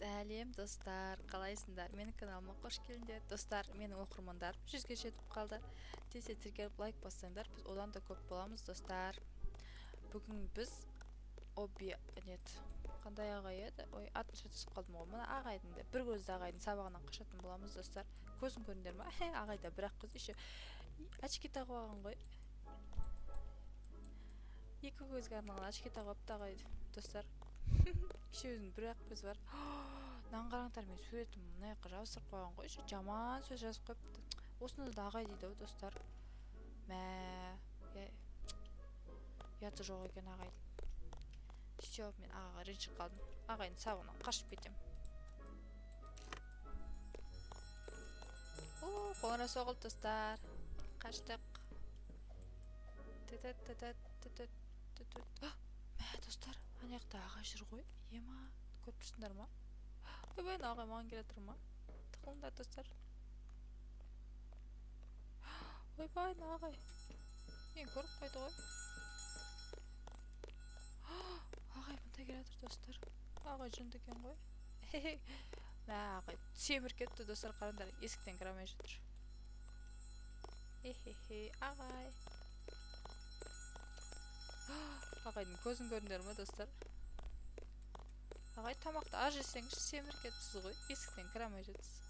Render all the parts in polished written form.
Сәлем достар, қалайсыңдар? Менің каналыма қош келдіңдер. Достар, менің оқырмандарым 100-ге жетіп қалды. Тезде тіркеліп лайк бассаңдар, біз одан да көп боламыз, достар. Бүгін біз қандай ағай еді? Ой, атын шатысып қалдым ғой. Мына ағайдың да, бір көзді ағайдың сабағынан қашатын боламыз, достар. Көзін көріңдер ма? Ағайда бірақ көз еще очки тағып алған ғой. Екі көзге арналған очки тағып алыпты ағай, достар. Үшеуінің бір-ақ көзі бар. Мынаны қараңдар, мен суретім мына жаққа жабыстырып қойған ғой. Жаман сөз жазып қойыпты. Осыны да ағай дейді ғой, достар. Ұяты жоқ екен ағайдың. Все, мен ағаға ренжіп қалдым. Ағайдың сабағынан қашып кетем. Қоңырау соғылды, достар. Қаштық. Достар, ана жақта ағай жүр ғой. Ема, көріп тұрсыңдар ма? Ойбай, ағай маған келе тұр ма? Тықылыңдар, достар. Ойбай, ағай. Мен көріп қойды ғой. Ағай мұнда келе тұр, достар. Ағай жынды екен ғой. Ағай семір кетті, достар, қараңдар. Есіктен кіре алмай жатыр. Ағай. Ағайдың көзін көріңдер ме, достар? Ағай, тамақты аз жесеңіз семір кетсіз ғой. Есіктен кіре алмай жатсыз.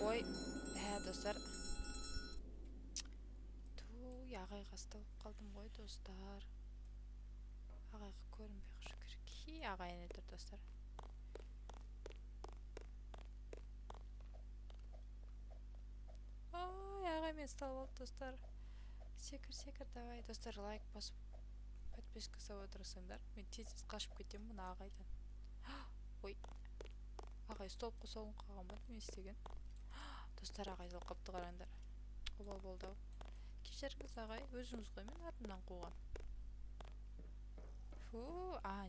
Ой, достар. Ағайға ұсталып қалдым ғой, достар. Ағайға көрінбей қышу керек. Ағай не тұр, достар. Ағай мен ұсталып алды, достар. Секір, давай, достар, лайк басып, подписка жасап отырсаңдар, мен тез қашып кетем мұна ағайдан. Ой, ағай ұсталып қосауын қалған ба, не істеген? Достар, ағай ұсталып қапты, қараңдар. Обал болды ау. Кешіріңіз, ағай, өзіңіз ғой, мен артымнан қуған.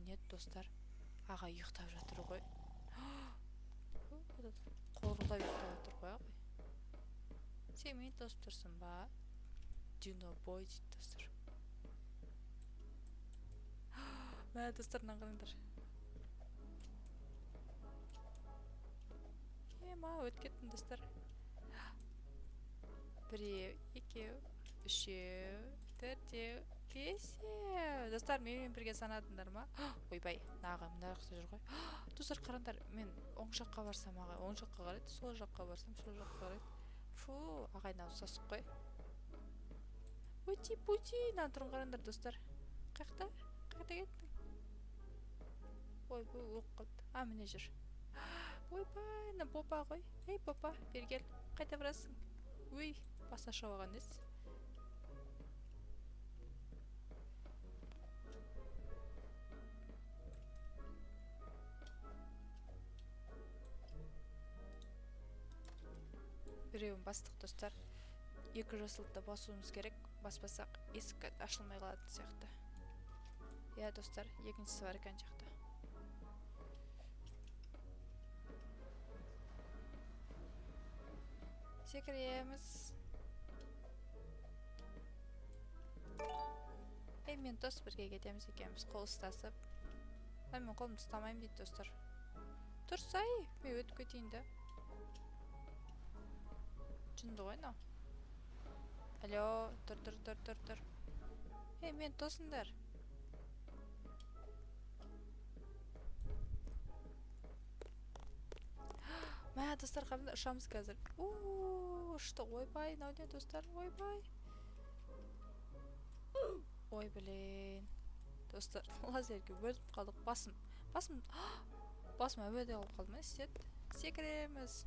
Нет, достар, ағай ұйықтап жатыр ғой. Қорғылап ұйықтап жатыр ғой, ағай. Сен мен тосып тұрсың ба? Дюно бой дейді, достар. Достарынан қараңдар. Өткеттім, достар. Біреу, екеу, үшеу, төртеу, бесеу. Достар, менімен бірге санадыңдар ма? Ойбай, ағай мына жақта жүр ғой. Достар, қараңдар, мен оң жаққа барсам, ағай оң жаққа қарайды, сол жаққа барсам, сол жаққа қарайды. Ағайына ұсасық қой. Пути, тұрын қараңдар, достар. Қайықта кеттің? Ой, бұл оқ қалды. Міне жүр. Ойбай, бопа ғой. Ей, бопа, бергел. Қайда барасың? Өй, баса шауаған ес. Біреуін бастық, достар. 2 жасылды басуымыз керек. Баспасақ, есік ашылмай қалатын сияқты. Достар, екіншісі бар екен жақта. Секіреміз. Мен дос бірге кетеміз екенбіз, қол ұстасып. Мен қолымды ұстамаймын дейді, достар. Тұрсай, мен өтіп кетейін да. Жынды ғой, но. Алло, тұр. Мен тосыңдар. Достар, қарында ұшамыз қазір. Ұшты, ойбай, науне, достар, ойбай. Ой, білейін. Достар, лазерге бөліп қалдық. Басым әуеде қалып қалды ма, істеді. Секіреміз.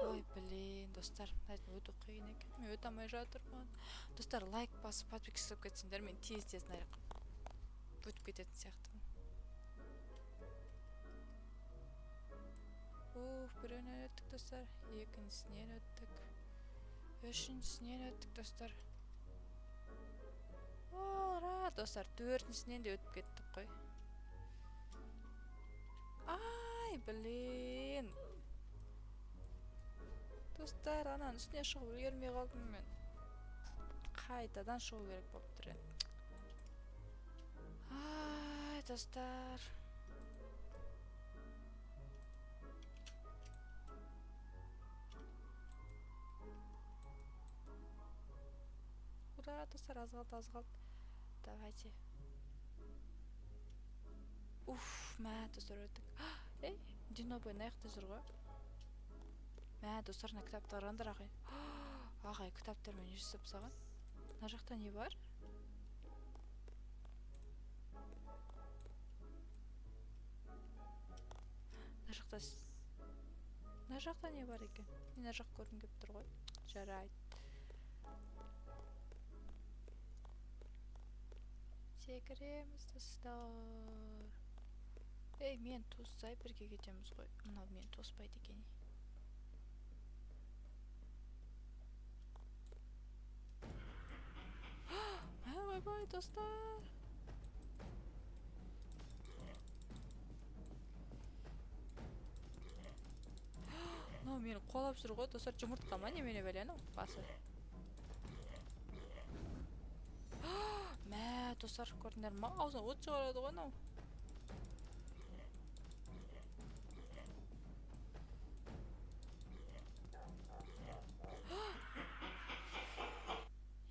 Ой, білейін, достар, өту қиын екен. Мен өте алмай жатырмын. Достар, лайк басып, подписка жасап кетсеңдер, мен тез өтіп кететін сияқтымын. Бірінен өттік, достар. Екіншісінен өттік. Үшіншісінен өттік, достар. Достар, 4-сінен де өтіп кеттік қой. Ай, блин. Достар, ананың үстіне шығып үлгермей қалдым мен. Қайтадан шығу керек болып тұр енді. Ай, достар. Ура, достар, аз қалды. Давайте. Уф, мә, достар, өттік. Ей, Динобой наяқта жүр ғой. Мә, достар, мына кітапты қараңдар, ағай. Ағай, кітаптармен жүрсіп саған. Мына жақта не бар? Мына жақта не бар екен? Мен мына жақ көргім келіп тұр ғой. Жарайды. Секіреміз, достар. Ей, мен тоспай бірге кетеміз ғой. Мынау мен тоспайды екен. Ойбай, достар. Мынау мені қуалап жүр ғой, достар. Жұмыртқа ма немене бәленің басы? Мә, достар, көрдіңдер ма? Аузынан от шығарады ғой мынау.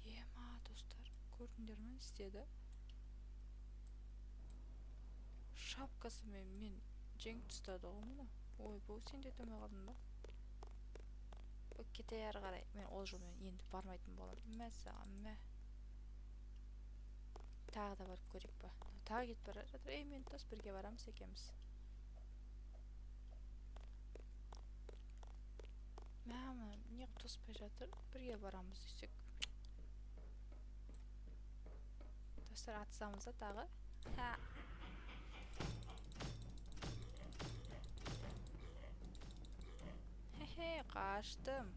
Ема, достар, көрдіңдер ма, істеді? Шапкасымен мен жеңіп тастады ғой мұны. Ой, бұл сен де төме қалдың ба? Кете әрі қарай. Мен ол жолмен енді бармайтын боламын. Мә саған, мә. Тағы да барып көрейік па? Тағы кетіп бара жатыр. Ей, мен тос бірге барамыз екеміз. Мә, не тоспай жатыр? Бірге барамыз десек. Достар, атсамыз да тағы. Ха. Хе-хе, қаштым.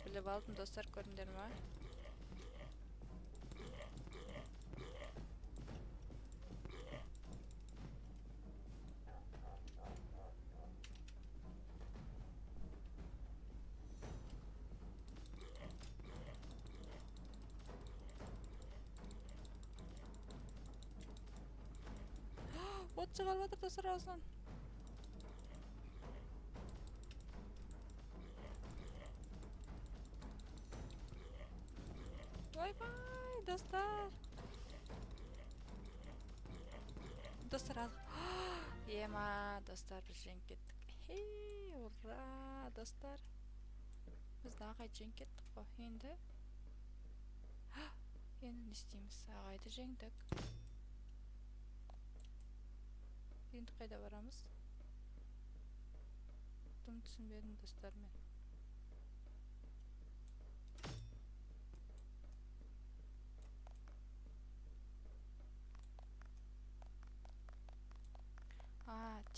Біліп алдым, достар, көрдіңдер ма? От шығарып жатыр, достар, аузынан. Ойбай, достар. Достар, ал. Ема, достар, біз жеңіп кеттік. Хей, ура, достар. Біз ағай жеңіп кеттік қой. Енді не істейміз? Ағайды жеңдік. Енді қайда барамыз? Дым түсінбедім, достар, мен.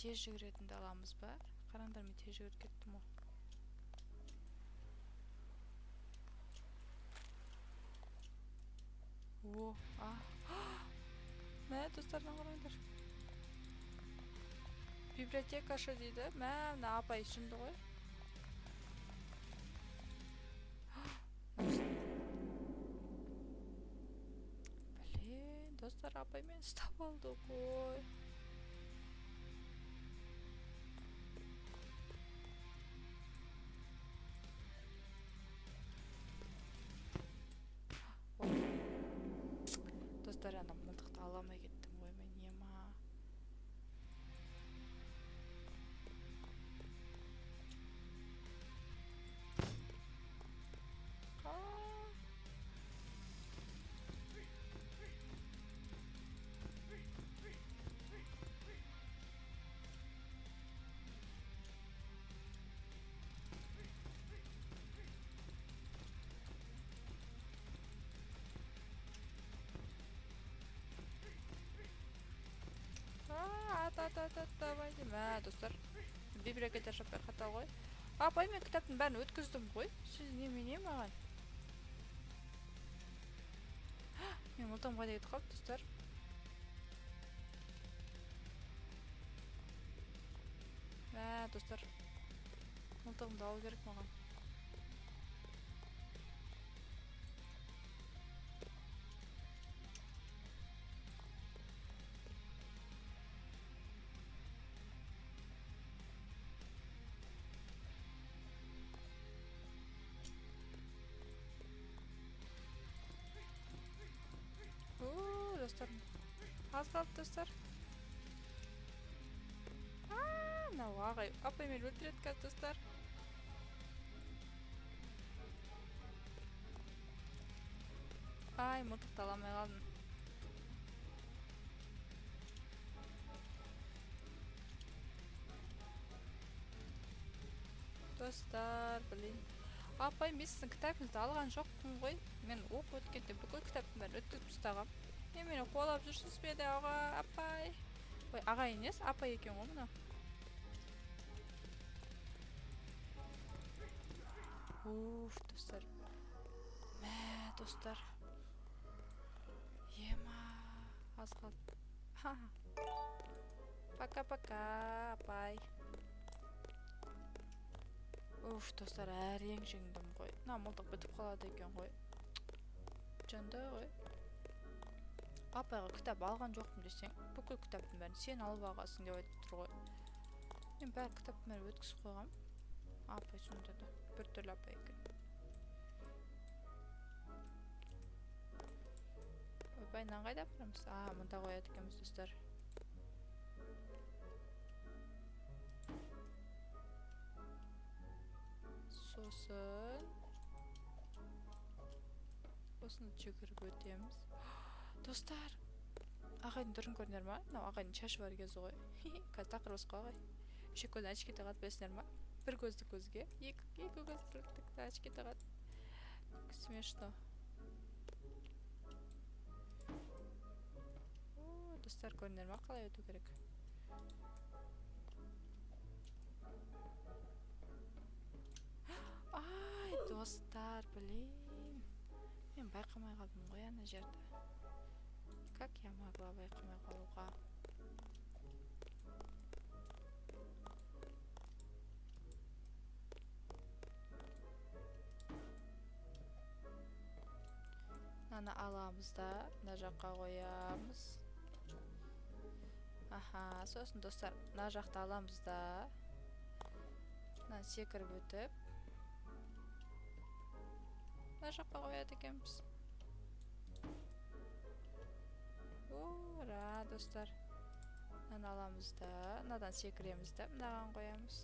Тез жүгіретінді аламыз ба? Қараңдар, мен тез жүгіріп кеттім ғой. Мә, достардан қараңдар. Библиотекашы дейді. Мә, мына апай шынды ғой. Блин, достар, апай мен ұстап алды ғой. Достар, ана мылтықты аламай кеттім ғой мен, ема. Давайте. Мә, достар, библиотека жаппай қатал ғой. Апай, мен кітаптың бәрін өткіздім ғой. Сіз немене маған? мылтығым қайда кетіп қалды достар? Достар, мылтығымды алу керек маған. Достар, аз қалды достар. Мынау ағай апай мені өлтіреді қазір достар. Ай, мылтықты ала алмай қалдым. Достар, блин. Апай, мен сіздің кітабыңызды алған жоқпын ғой. Мен оқып өткенде бүкіл кітаптың бәрін өткізіп тастағам. Мені қуалап жүрсіз бе де аға, апай? Ой, ағай емес, апай екен ғой мына. Достар. Достар. Ема, аз қалды. Пока-пока, апай. Достар, әрең жеңдім ғой. Мылтық бітіп қалады екен ғой. Жанда ғой. Апайға кітап алған жоқпын десең, бүкіл кітаптың бәрін сен алып ағасың деп айтып тұр ғой. Мен бәрі кітаптың бәрін өткізіп қойғам. Апай сонда да бір түрлі апай екен. Ойбайынан қайда апарамыз? Мұнда қояды екенбіз достар. Сосын осыны жүгіріп өтеміз. Достар, ағайдың түрін көрдіңдер ма? Мынау ағайдың шашы бар кезі ғой. Қазір тақыр басқа ағай. Үшек көзін очки тағады, білесіңдер ма? Бір көзді көзге, екі көзді очки тағады. Смешно. Достар, көрдіңдер ма? Қалай өту керек? Ай, достар, блин. Мен байқамай қалдым ғой ана жерді. Как я могла байқамай қалуға? Мынаны аламыз да, мына жаққа қоямыз. Сосын достар, мына жақты аламыз да. Мынаны секіріп өтіп мына жаққа қояды екенбіз. Ура, достар. Мынаны аламыз да, мынадан секіреміз да, мынаған қоямыз.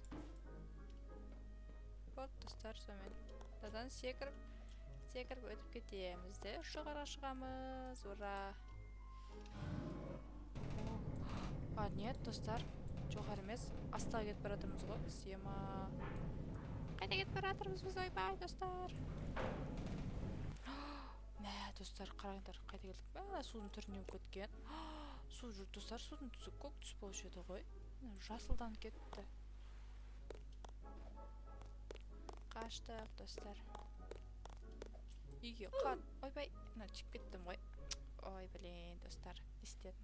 Вот, достар, сонымен. Мынадан секіріп өтіп кетеміз де, жоғарға шығамыз. Ура. Нет, достар, жоғары емес, астаға кетіп баратырмыз ғой. Сема. Қайда кетіп баратырмыз біз, ойбай, достар. Достар, қараңдар, қайда келдік? Судың түрінен кеткен. Су жүр, достар, судың түсі көк түс болушы еді ғой. Жасылдан кетті. Қаштық, достар. Үйге қан. Ойбай, түсіп кеттім ғой. Ой, блин, достар, істедім.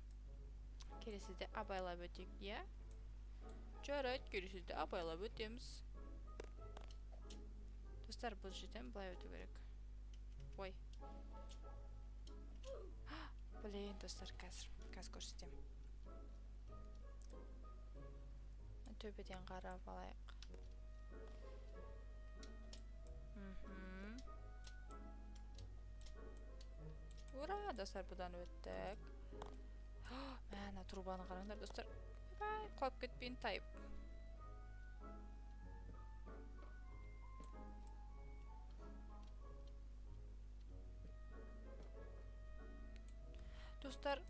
Келесіде абайлап өтек, иә? Жарайды, келесіде абайлап өтеміз. Достар, бұл жерден былай өту керек. Ой. Блин, достар, қазір көрсетем. Төбеден қарап алайық. Ура, достар, бұдан өттік. Мәна, трубаны қараңдар, достар. Құлап кетпейін, тайып. Достар,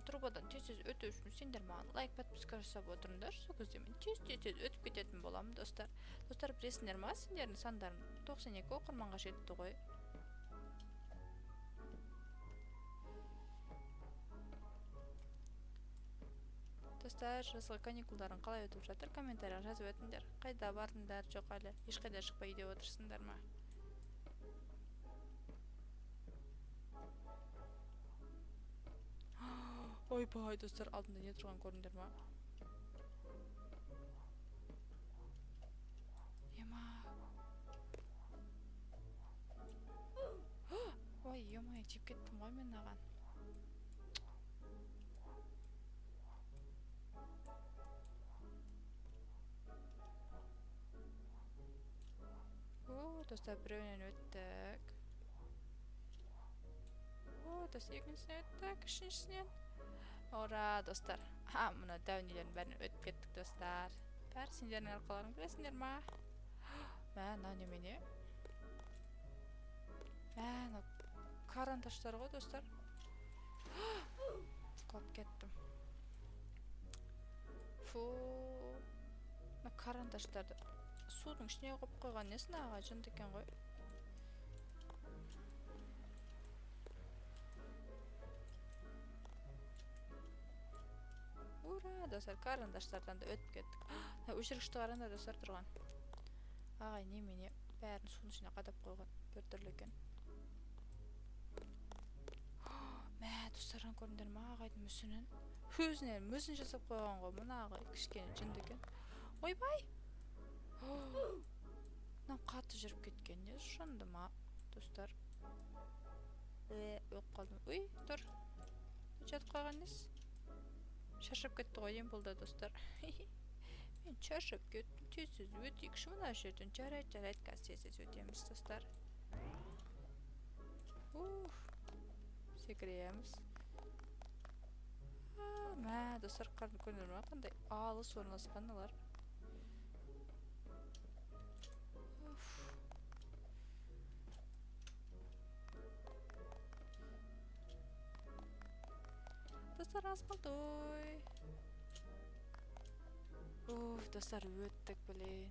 трубадан тез-тез өту үшін сендер маған лайк, подписка жасап отырыңдар. Сол кезде мен тез-тез өтіп кететін боламын, достар. Достар, білесіңдер ма, сендердің сандарын 92 оқырманға жетті ғой. Достар, жазғы каникулдарын қалай өтіп жатыр? Комментария жазып өтіңдер. Қайда бардыңдар, жоқ әлі? Ешқайда шықпай үйде отырсыңдар ма? ойбай достар, алдымда не тұрған көрдіңдер ма? Ема. Ой, ема, тиіп кеттім ғой мен аған. Достар, біреуінен өттік. Достар, екіншісінен өттік, үшіншісінен. Ура, достар. Мұна дәунелердің бәрін өтіп кеттік, достар. Бәрі сендердің арқаларың білесіңдер ма? Мә, немене? Мә, карандаштар ғой, достар. Құлап кеттім. Фу. Карандаштарды судың ішіне қойып қойған несін аға, жынды екен ғой. Ура, достар, карандаштардан да өтіп кеттік. Өшіргішті қараңдар, достар, тұрған. Ағай, немене бәрін судың ішіне қадап қойған, бір түрлі екен. Мә, достардан көрдіңдер ма, ағайдың мүсінін? Өзіне мүсін жасап қойған ғой, мұна ағай кішкене жынды екен. Ойбай! Мынау қатты жүріп кеткен, не жынды ма, достар? Өп қалдым. Ой, тұр. Жатып қойған нес? Шаршап кетті ғой ең бұл да, достар. Мен шаршап кеттім, тез-тез өтейікші мына жерден. Жарайды, қазір тез-тез өтеміз, достар. Секіреміз. Мә, достар, көрдіңдер ма, қандай алыс орналасқан олар. Достар, аз қалды, ой. Достар, өттік білейін.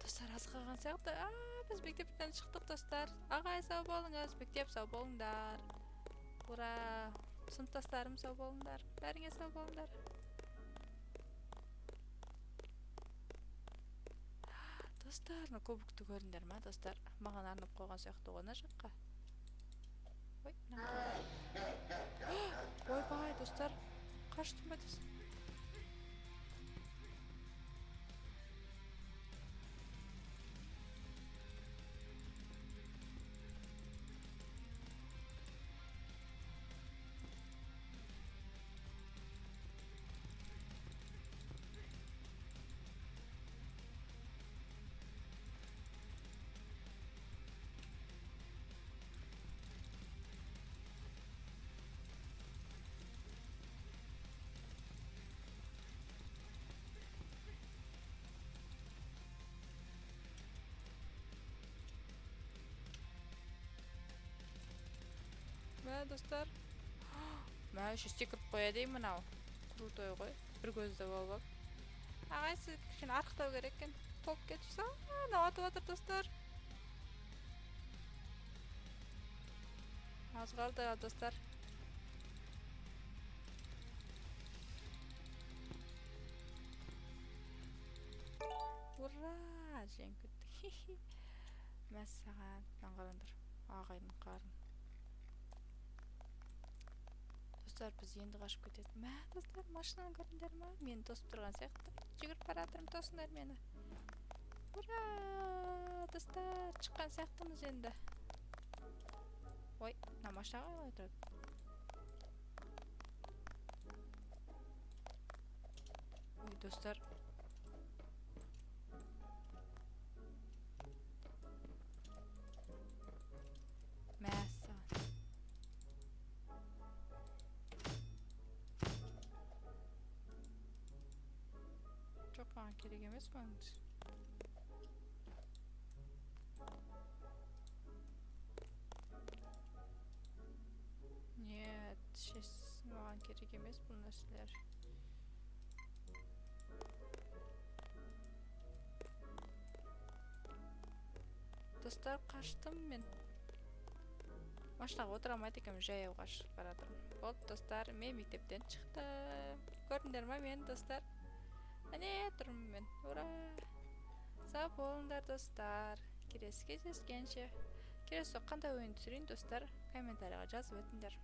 Достар, аз қалған сияқты. Біз мектептен шықтық, достар. Ағай, сау болыңыз, мектеп сау болыңдар. Ура! Сыныптастарым сау болыңдар. Бәріңе сау болыңдар. Достар, көбікті көріңдер ма, достар? Маған арнап қойған сияқты ғана жаққа. Ой, ойбай, достар, қаштым ба десің? Мә, достар. Мә, үші секіріп қоя деймін ау. Крутой ғой. Бір көзді болып. Ағай, сіз кішкене арықтау керек екен. Толып кетіпсі. Мынау атып жатыр, достар. Аз қалды, достар. Ура! Жеңгіттік. Мәссаған. Мынан қараңдар. Ағайдың қарын. Достар, біз енді қашып кетеді. Мә, достар, машинаны көрдіңдер ма? Мені тосып тұрған сияқты. Жүгіріп баратырмын, тосыңдар мені. Ура! Достар, шыққан сияқтымыз енді. Ой, мына машинаға қалай тұрады? Ой, достар. Жоқ, маған керек емес маңыз. Нет, маған керек емес бұл нәрселер. Достар, қаштым мен. Машинаға отыра алмайды екенмін, жаяу қашып баратырмын. Болды, достар, мен мектептен шықтым. Көрдіңдер ма мені, достар? Әне тұрмын мен. Ура! Сау болыңдар, достар. Келесі кездескенше. Келесі қандай ойын түсірейін, достар? Комментарияға жазып өтіңдер.